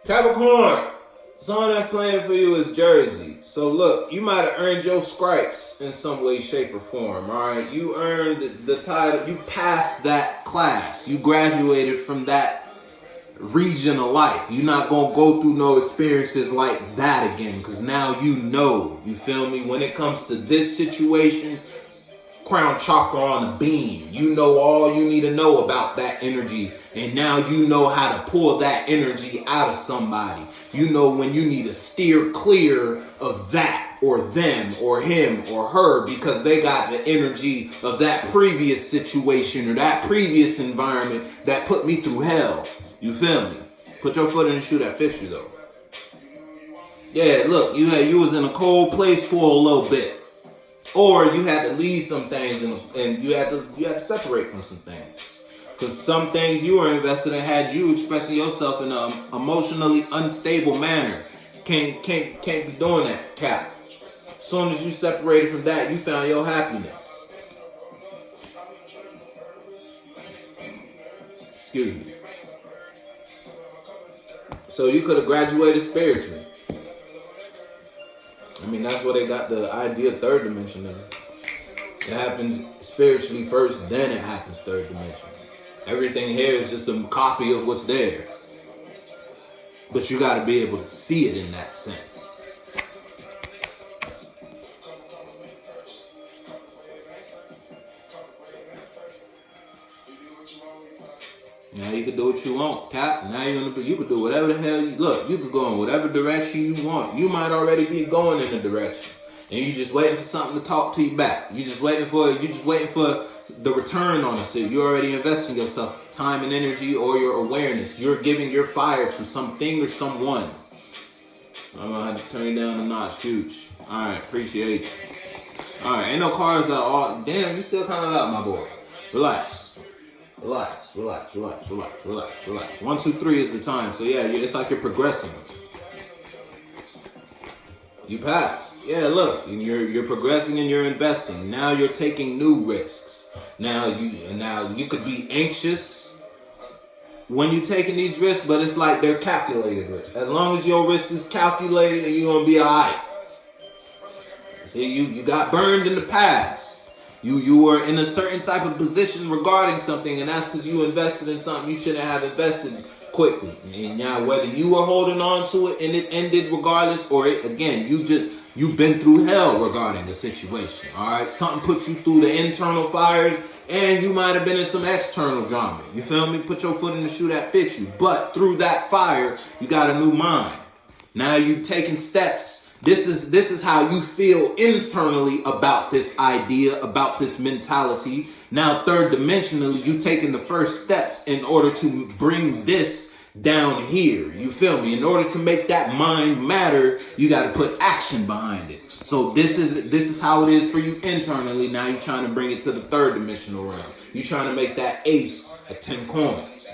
Capricorn, the song that's playing for you is Jersey. So look, you might have earned your stripes in some way, shape, or form. All right, you earned the title. You passed that class. You graduated from that region of life. You're not gonna go through no experiences like that again, because now you know. You feel me? When it comes to this situation, crown chakra on a beam. You know all you need to know about that energy, and now you know how to pull that energy out of somebody. You know when you need to steer clear of that or them or him or her, because they got the energy of that previous situation or that previous environment that put me through hell. You feel me? Put your foot in the shoe that fits you though. Yeah, look, you was in a cold place for a little bit. Or you had to leave some things and you had to separate from some things. Because some things you were invested in had you expressing yourself in an emotionally unstable manner. Can't be doing that, Cap. As soon as you separated from that, you found your happiness. Excuse me. So you could have graduated spiritually. I mean, that's where they got the idea of third dimension in. It happens spiritually first, then it happens third dimension. Everything here is just a copy of what's there. But you got to be able to see it in that sense. Now you can do what you want, Cap. Now you can do whatever the hell you could go in whatever direction you want. You might already be going in the direction, and you just waiting for something to talk to you back. You just waiting for the return on it. So you're already investing yourself time and energy or your awareness. You're giving your fire to something or someone. I'm gonna have to turn you down a notch, huge. All right, appreciate you. All right, ain't no cars at all. Damn, you still kind of out, my boy. Relax. Relax. 1, 2, 3 is the time. So yeah, it's like you're progressing. You passed. Yeah, look, you're progressing and you're investing. Now you're taking new risks. Now you could be anxious when you're taking these risks, but it's like they're calculated risks. As long as your risk is calculated, and you're gonna be alright. See, you got burned in the past. You were in a certain type of position regarding something, and that's because you invested in something you shouldn't have invested quickly. And now, whether you were holding on to it and it ended regardless, or you've been through hell regarding the situation. All right, something put you through the internal fires, and you might have been in some external drama. You feel me? Put your foot in the shoe that fits you. But through that fire, you got a new mind. Now you taking steps. This is how you feel internally about this idea, about this mentality. Now, third dimensionally, you taking the first steps in order to bring this down here. You feel me? In order to make that mind matter, you got to put action behind it. So this is how it is for you internally. Now you're trying to bring it to the third dimensional realm. You're trying to make that ace a 10 coins.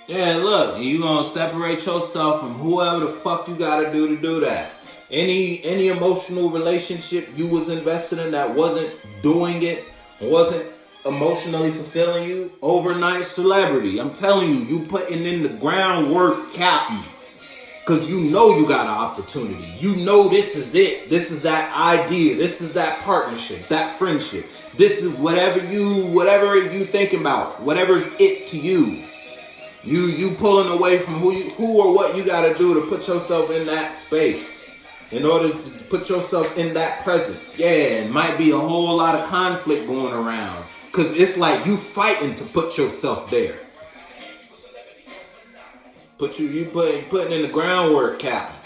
Yeah, look, you gonna separate yourself from whoever the fuck you gotta do to do that. Any emotional relationship you was invested in that wasn't doing it, wasn't emotionally fulfilling you, overnight celebrity. I'm telling you, you putting in the groundwork, Captain. Because you know you got an opportunity. You know this is it. This is that idea. This is that partnership, that friendship. This is whatever you thinking about, whatever's it to you. You pulling away from who or what you got to do to put yourself in that space. In order to put yourself in that presence. Yeah, it might be a whole lot of conflict going around. Because it's like you fighting to put yourself there. You putting in the groundwork, Captain.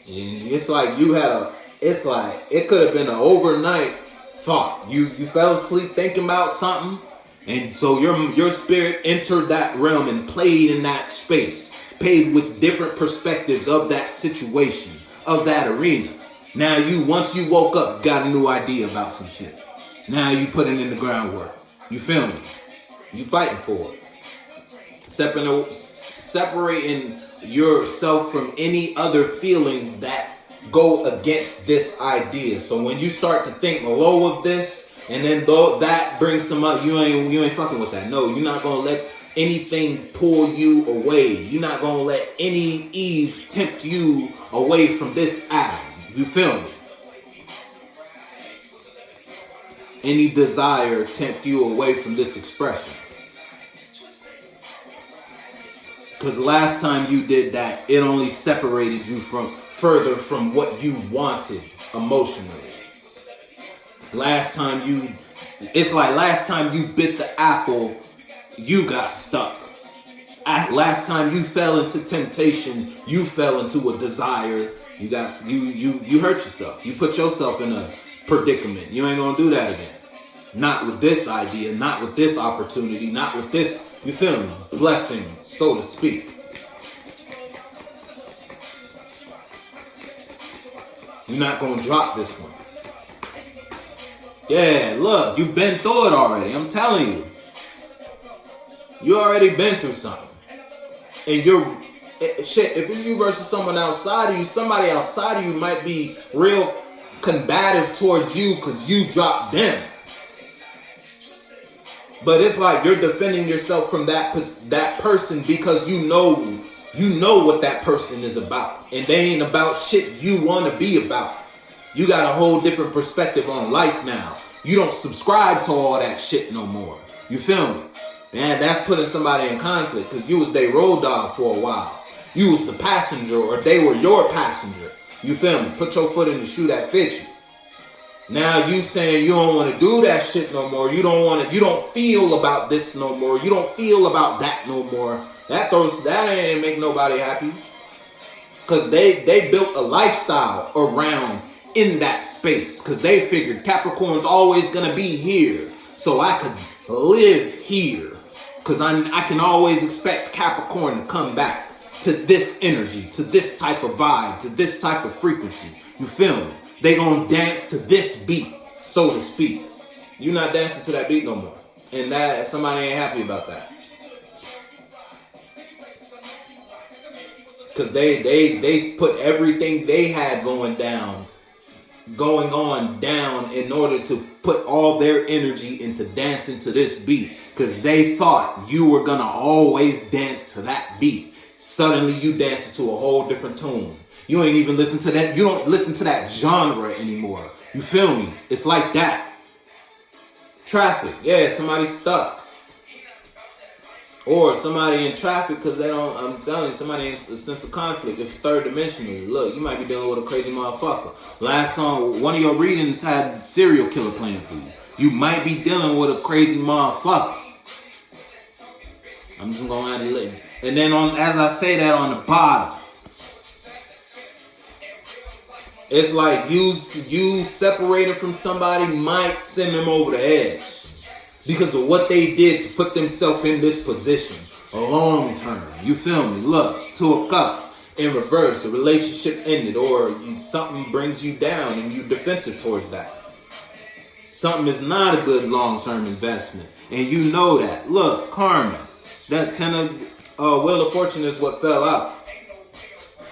And it's like it could have been an overnight thought. You fell asleep thinking about something, and so your spirit entered that realm and played in that space, played with different perspectives of that situation, of that arena. Now once you woke up, got a new idea about some shit. Now you putting in the groundwork. You feel me? You fighting for it. Separating yourself from any other feelings that go against this idea. So when you start to think low of this, and then though that brings some up, you ain't fucking with that. No, you're not gonna let anything pull you away. You're not gonna let any Eve tempt you away from this Adam. You feel me? Any desire tempt you away from this expression. Because last time you did that, it only separated you further from what you wanted emotionally. Last time you bit the apple, you got stuck. Last time you fell into temptation, you fell into a desire. You hurt yourself. You put yourself in a predicament. You ain't gonna do that again. Not with this idea, not with this opportunity, not with this, you feel me, blessing, so to speak. You're not going to drop this one. Yeah, look, you've been through it already. I'm telling you. You already been through something. And if it's you versus someone outside of you, somebody outside of you might be real combative towards you because you dropped them. But it's like you're defending yourself from that person because you know what that person is about. And they ain't about shit you want to be about. You got a whole different perspective on life now. You don't subscribe to all that shit no more. You feel me? Man, that's putting somebody in conflict because you was their road dog for a while. You was the passenger or they were your passenger. You feel me? Put your foot in the shoe that fits you. Now you saying you don't want to do that shit no more. You don't feel about this no more. You don't feel about that no more. That ain't make nobody happy. Cause they built a lifestyle around in that space. Cause they figured Capricorn's always gonna be here. So I could live here. Cause I can always expect Capricorn to come back to this energy, to this type of vibe, to this type of frequency. You feel me? They gonna dance to this beat, so to speak. You're not dancing to that beat no more. And that somebody ain't happy about that. Cause they put everything they had going on down in order to put all their energy into dancing to this beat. Cause they thought you were gonna always dance to that beat. Suddenly you dance to a whole different tune. You ain't even listen to that. You don't listen to that genre anymore. You feel me? It's like that. Traffic. Yeah, somebody's stuck. Or somebody in traffic because they don't, I'm telling you, somebody in a sense of conflict. It's third dimensional. Look, you might be dealing with a crazy motherfucker. Last song, one of your readings had serial killer playing for you. You might be dealing with a crazy motherfucker. I'm just going to add a little. And then as I say that on the bottom, it's like you separated from somebody might send them over the edge because of what they did to put themselves in this position. A long term. You feel me? Look, Two of Cups in reverse. A relationship ended or something brings you down and you're defensive towards that. Something is not a good long-term investment. And you know that. Look, karma. That 10 of Wheel of Fortune is what fell out.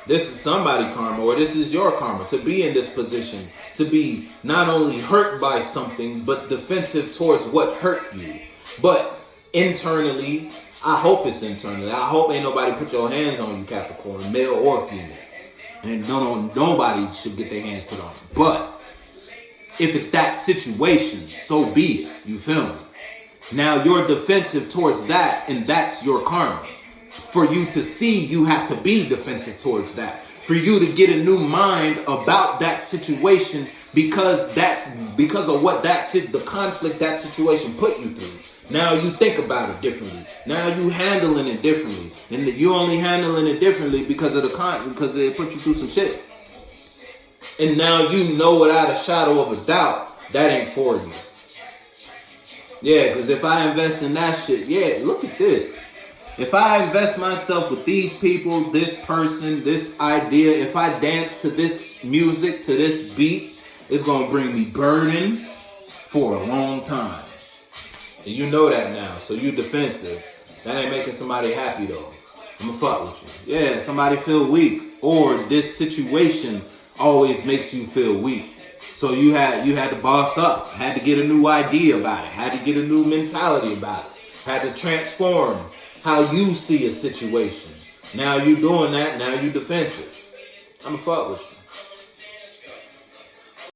This is somebody's karma, or this is your karma, to be in this position, to be not only hurt by something, but defensive towards what hurt you. But internally, I hope it's internally. I hope ain't nobody put your hands on you, Capricorn, male or female. And nobody should get their hands put on you. But if it's that situation, so be it. You feel me? Now you're defensive towards that, and that's your karma. For you to see, you have to be defensive towards that. For you to get a new mind about that situation because of what the conflict that situation put you through. Now you think about it differently. Now you handling it differently. And you only handling it differently because of because it put you through some shit. And now you know without a shadow of a doubt that ain't for you. Yeah, because if I invest in that shit, yeah, look at this. If I invest myself with these people, this person, this idea, if I dance to this music, to this beat, it's going to bring me burdens for a long time. And you know that now, so you defensive. That ain't making somebody happy though. I'm going to fuck with you. Yeah, somebody feel weak. Or this situation always makes you feel weak. So you had to boss up, had to get a new idea about it, had to get a new mentality about it, had to transform how you see a situation. Now you doing that, now you defensive. I'ma fuck with you.